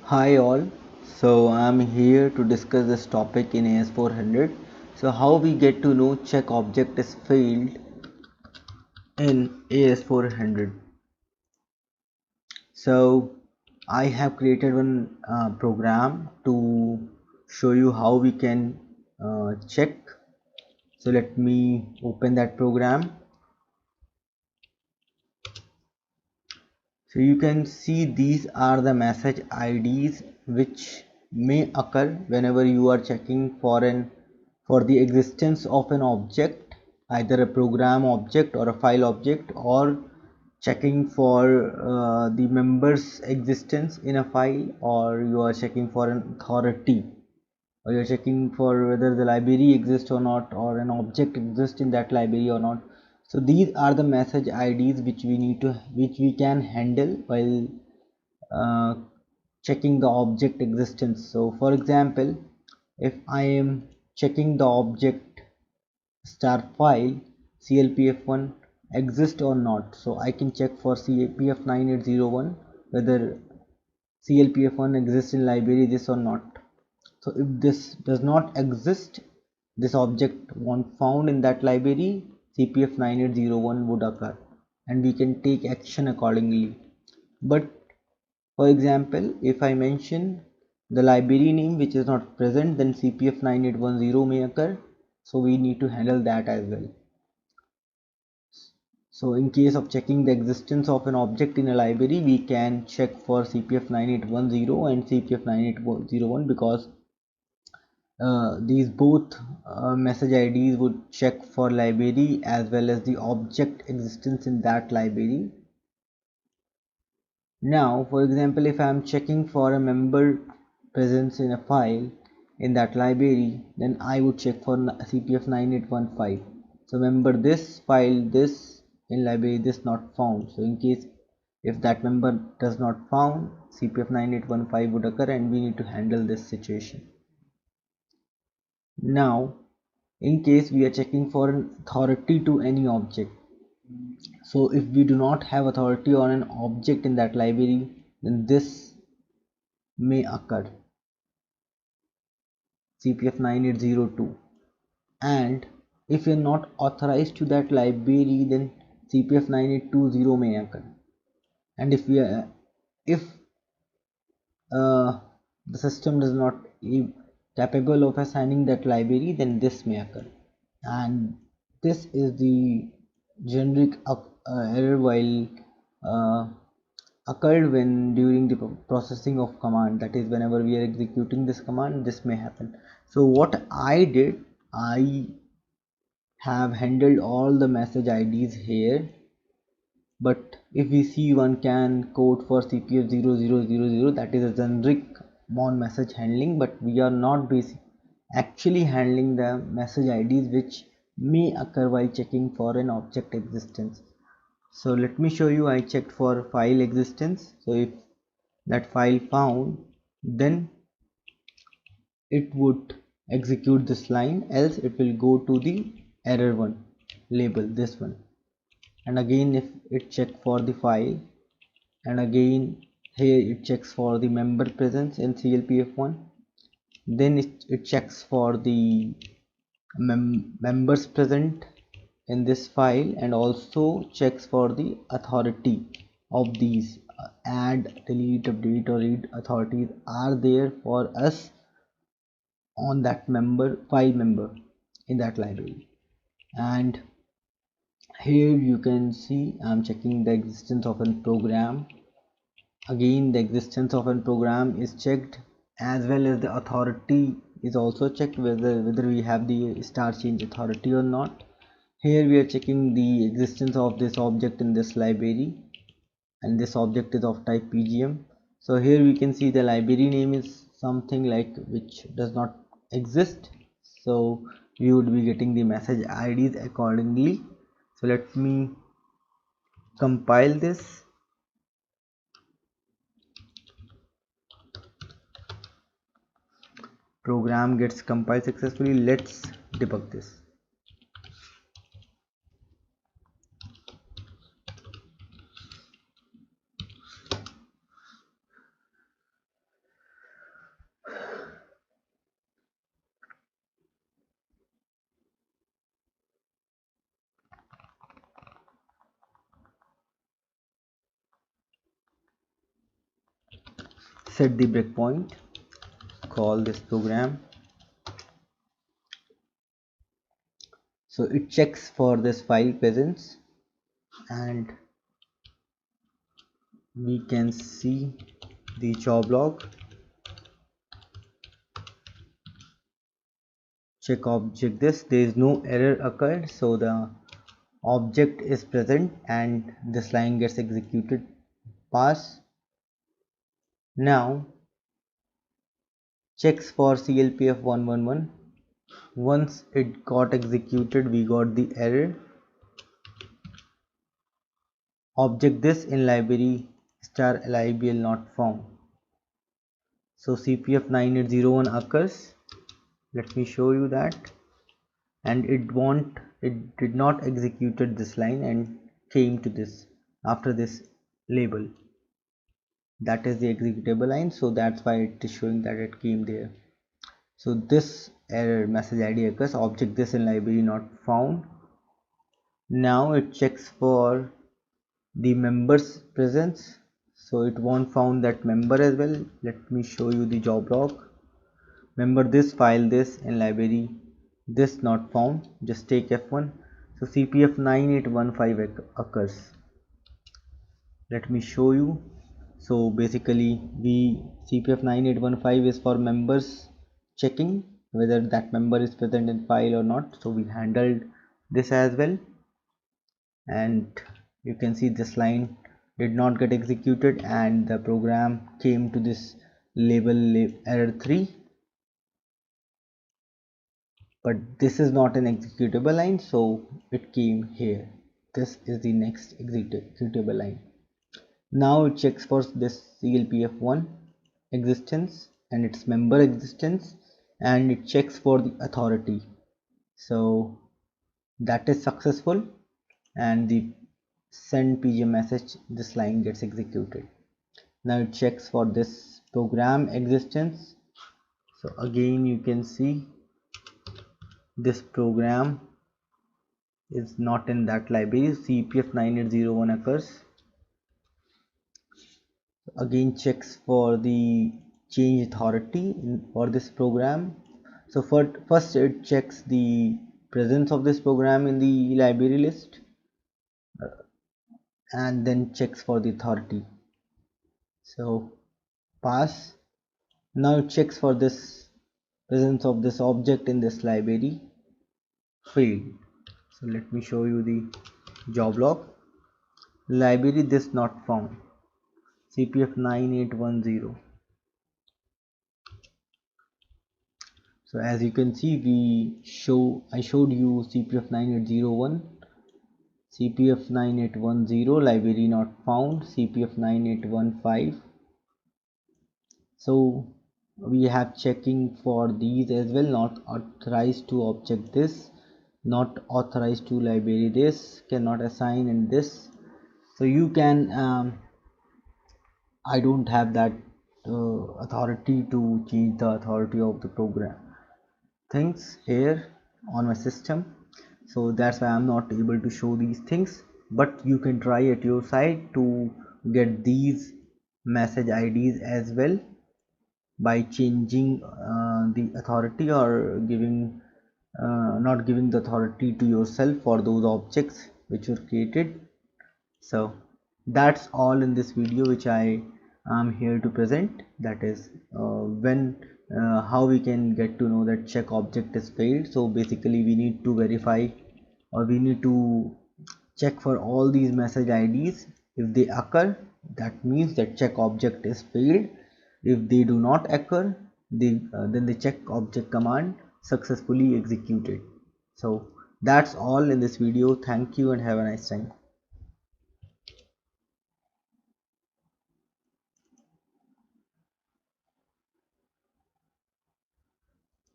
Hi all. So I'm here to discuss this topic in AS400. So how we get to know check object is failed in AS400. So I have created one program to show you how we can check. So let me open that program. So you can see these are the message IDs which may occur whenever you are checking for the existence of an object, either a program object or a file object, or checking for the member's existence in a file, or you are checking for an authority, or you're checking for whether the library exists or not, or an object exists in that library or not. So these are the message IDs which we can handle while uh, checking the object existence. So for example, if I am checking the object star file clpf1 exists or not, so I can check for clpf9801 whether clpf1 exists in library this or not. So if this does not exist, this object won't found in that library, cpf9801 would occur and we can take action accordingly. But for example, if I mention the library name which is not present, then cpf9810 may occur, so we need to handle that as well. So in case of checking the existence of an object in a library, we can check for cpf9810 and cpf9801 because these both message IDs would check for library as well as the object existence in that library. Now, for example, if I am checking for a member presence in a file in that library, then I would check for CPF9815. So member this file this in library this not found. So in case if that member does not found, CPF9815 would occur and we need to handle this situation. Now, in case we are checking for an authority to any object, so if we do not have authority on an object in that library, then this may occur, cpf9802. And if you're not authorized to that library, then cpf9820 may occur. And if the system does not capable of assigning that library, then this may occur. And this is the generic error while uh, occurred when during the processing of command, that is whenever we are executing this command, this may happen. So what I did, I have handled all the message IDs here, but if we see one can code for cpf0000, that is a generic mon message handling, but we are not actually handling the message IDs which may occur while checking for an object existence. So let me show you. I checked for file existence. So if that file found, then it would execute this line, else it will go to the error one label, this one. And again if it check for the file, and again here it checks for the member presence in clpf1, then it checks for the members present in this file, and also checks for the authority of these add, delete, update or read authorities are there for us on that member file member in that library. And here you can see I'm checking the existence of a program. Again the existence of a program is checked, as well as the authority is also checked, whether we have the star change authority or not. Here we are checking the existence of this object in this library, and this object is of type pgm. So here we can see the library name is something like which does not exist, so we would be getting the message IDs accordingly. So let me compile this. Program gets compiled successfully. Let's debug this. set the breakpoint, call this program. So it checks for this file presence, and we can see the job log. Check object this, there is no error occurred, so the object is present and this line gets executed. Pass. Now checks for CLPF 111. Once it got executed, we got the error. Object this in library star libl not found. So CPF 9801 occurs. Let me show you that. And it did not executed this line and came to this after this label. That is the executable line, so that's why it is showing that it came there. So this error message ID occurs, object this in library not found. Now it checks for the members presence, so it won't found that member as well. Let me show you the job log. Member this, file this in library this not found, just take F1. So CPF 9815 occurs. Let me show you. So basically CPF 9815 is for members checking whether that member is present in file or not, so we handled this as well. And you can see this line did not get executed and the program came to this label error 3, but this is not an executable line, so it came here. This is the next executable line. Now it checks for this CLPF1 existence and its member existence, and it checks for the authority. So that is successful, and the send PGM message, this line gets executed. Now it checks for this program existence. So again you can see this program is not in that library. CPF 9801 occurs. Again checks for the change authority for this program. So first it checks the presence of this program in the library list, and then checks for the authority. So pass. Now it checks for this presence of this object in this library field. So let me show you the job log. Library this not found, CPF 9810. So as you can see, I showed you CPF 9801, CPF 9810, library not found, CPF 9815. So we have checking for these as well, not authorized to object this, not authorized to library this, cannot assign in this. So you can I don't have that authority to change the authority of the program things here on my system, so that's why I'm not able to show these things, but you can try at your side to get these message IDs as well by changing the authority or giving not giving the authority to yourself for those objects which were created. So that's all in this video which I am here to present, that is when how we can get to know that check object is failed. So basically we need to verify, or we need to check for all these message IDs. If they occur, that means that check object is failed. If they do not occur, then the check object command successfully executed. So that's all in this video. Thank you and have a nice time.